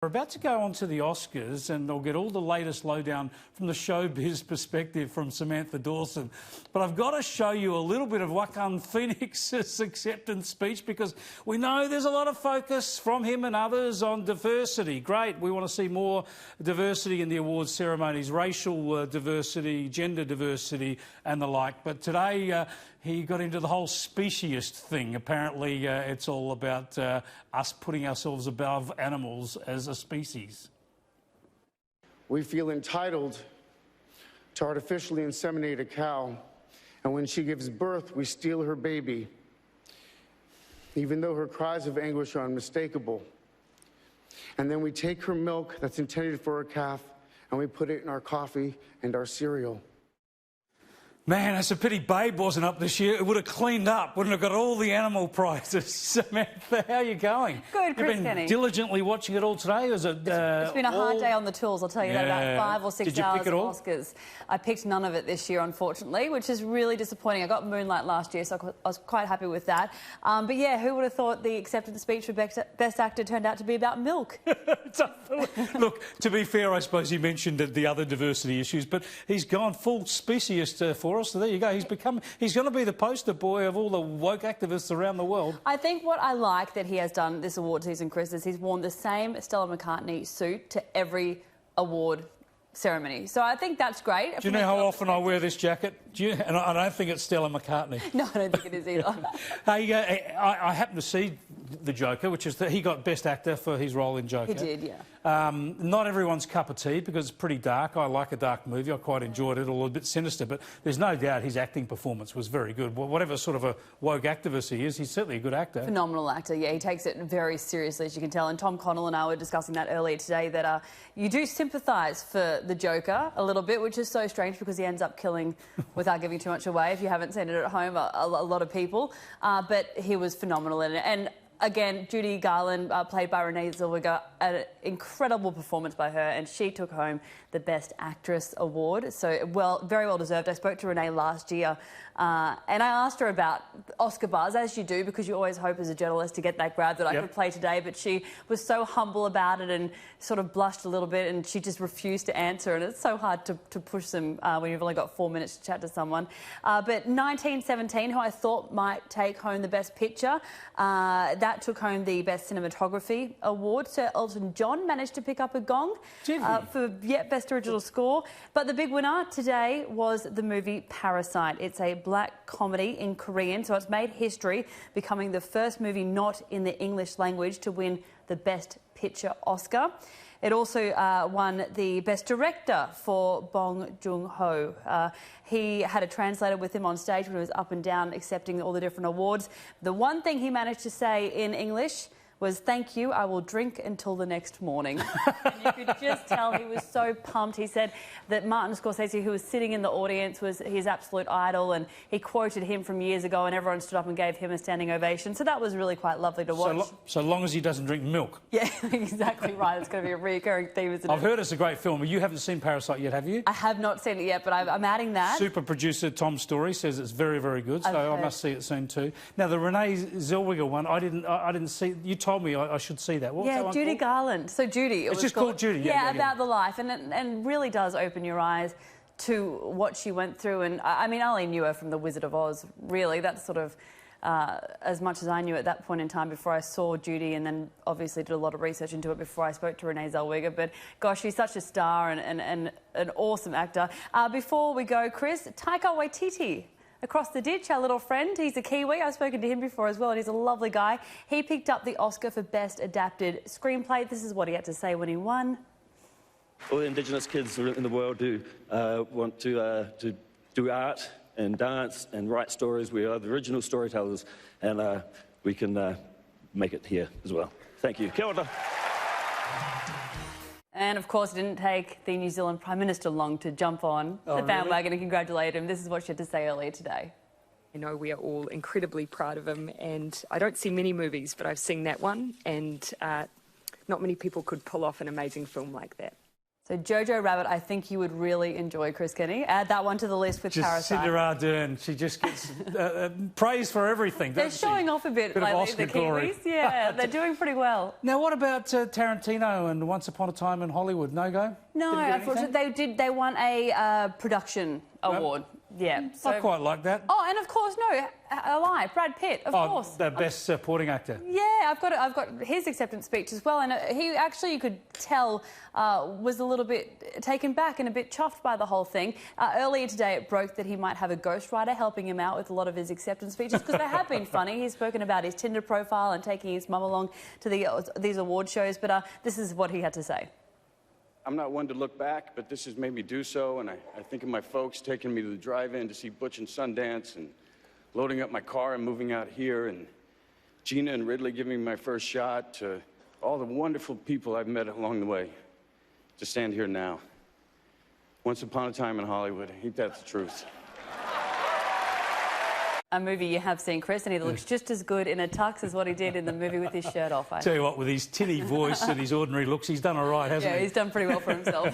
We're about to go on to the Oscars and they'll get all the latest lowdown from the showbiz perspective from Samantha Dawson. But I've got to show you a little bit of Joaquin Phoenix's acceptance speech because we know there's a lot of focus from him and others on diversity. Great, we want to see more diversity in the awards ceremonies, racial diversity, gender diversity and the like. But today he got into the whole speciesist thing. Apparently it's all about us putting ourselves above animals as a species. We feel entitled to artificially inseminate a cow, and when she gives birth, we steal her baby, even though her cries of anguish are unmistakable. And then we take her milk that's intended for a calf, and we put it in our coffee and our cereal. Man, it's a pity Babe wasn't up this year. It would have cleaned up, wouldn't have got all the animal prizes. Samantha, how are you going? Good, Chris. You've been diligently watching it all today? Is it, it's been a hard day on the tools, I'll tell you that, about 5 or 6 hours of Oscars. I picked none of it this year, unfortunately, which is really disappointing. I got Moonlight last year, so I was quite happy with that. But yeah, who would have thought the acceptance speech for Best Actor turned out to be about milk? Look, to be fair, I suppose he mentioned the other diversity issues, but he's gone full speciesist for us, so there you go. He's going to be the poster boy of all the woke activists around the world. I think what I like that he has done this award season, Chris, is he's worn the same Stella McCartney suit to every award ceremony. So I think that's great. Do you know how often I wear this jacket? And I don't think it's Stella McCartney. No, I don't think it is either. Hey, I happened to see The Joker, which is that he got Best Actor for his role in Joker. He did, yeah. Not everyone's cup of tea because it's pretty dark. I like a dark movie. I quite enjoyed it, a little bit sinister, but there's no doubt his acting performance was very good. Whatever sort of a woke activist he is, he's certainly a good actor. Phenomenal actor, yeah. He takes it very seriously, as you can tell. And Tom Connell and I were discussing that earlier today, that you do sympathise for the Joker a little bit, which is so strange because he ends up killing, without giving too much away, if you haven't seen it at home, a lot of people. But he was phenomenal in it. And again, Judy Garland, played by Renee Zellweger, an incredible performance by her, and she took home the Best Actress award. So, very well deserved. I spoke to Renee last year, and I asked her about Oscar buzz, as you do, because you always hope as a journalist to get that grab that I could play today, but she was so humble about it and sort of blushed a little bit, and she just refused to answer, and it's so hard to push them when you've only got 4 minutes to chat to someone. But 1917, who I thought might take home the Best Picture, that took home the Best Cinematography award. Sir Elton John managed to pick up a gong for Best Original Score. But the big winner today was the movie Parasite. It's a black comedy in Korean, so it's made history, becoming the first movie not in the English language to win the Best Picture Oscar. It also won the Best Director for Bong Joon-ho. He had a translator with him on stage when he was up and down accepting all the different awards. The one thing he managed to say in English was, "Thank you, I will drink until the next morning." And you could just tell he was so pumped. He said that Martin Scorsese, who was sitting in the audience, was his absolute idol, and he quoted him from years ago, and everyone stood up and gave him a standing ovation. So that was really quite lovely to watch. So long as he doesn't drink milk. Yeah, exactly right. It's going to be a recurring theme, isn't it? I've heard it's a great film. You haven't seen Parasite yet, have you? I have not seen it yet, but I'm adding that. Super producer Tom Story says it's very, very good, so I must see it soon too. Now, the Renee Zellweger one, I didn't see. You told me I should see that. What was that one Judy called? Garland. So Judy. It's just called Judy. Yeah, about the life, and really does open your eyes to what she went through. And I mean, I only knew her from The Wizard of Oz. Really, that's sort of as much as I knew at that point in time before I saw Judy, and then obviously did a lot of research into it before I spoke to Renee Zellweger. But gosh, she's such a star and an awesome actor. Before we go, Chris, Taika Waititi. Across the ditch, our little friend, he's a Kiwi. I've spoken to him before as well, and he's a lovely guy. He picked up the Oscar for Best Adapted Screenplay. This is what he had to say when he won. All the Indigenous kids in the world who want to do art and dance and write stories. We are the original storytellers, and we can make it here as well. Thank you. Kia ora. And, of course, it didn't take the New Zealand Prime Minister long to jump on the bandwagon and congratulate him. This is what she had to say earlier today. You know, we are all incredibly proud of him, and I don't see many movies, but I've seen that one, and not many people could pull off an amazing film like that. So Jojo Rabbit, I think you would really enjoy, Chris Kenny. Add that one to the list with just Parasite. Cindy Ardern, she just gets praise for everything. They're showing off a bit lately, the Kiwis. Yeah, they're doing pretty well. Now, what about Tarantino and Once Upon a Time in Hollywood? No go? No, unfortunately, they won a production award. Yeah, so... I quite like that. Oh, and of course, no, a lie, Brad Pitt, of course. The best supporting actor. Yeah, I've got his acceptance speech as well, and he actually, you could tell, was a little bit taken back and a bit chuffed by the whole thing. Earlier today, it broke that he might have a ghostwriter helping him out with a lot of his acceptance speeches because they have been funny. He's spoken about his Tinder profile and taking his mum along to these award shows, but this is what he had to say. I'm not one to look back, but this has made me do so, and I think of my folks taking me to the drive-in to see Butch and Sundance, and loading up my car and moving out here, and Gina and Ridley giving me my first shot, to all the wonderful people I've met along the way, to stand here now. Once upon a time in Hollywood, ain't that the truth? A movie you have seen, Chris, and he looks just as good in a tux as what he did in the movie with his shirt off. Tell you what, with his tinny voice and his ordinary looks, he's done all right, hasn't he? Yeah, he's done pretty well for himself.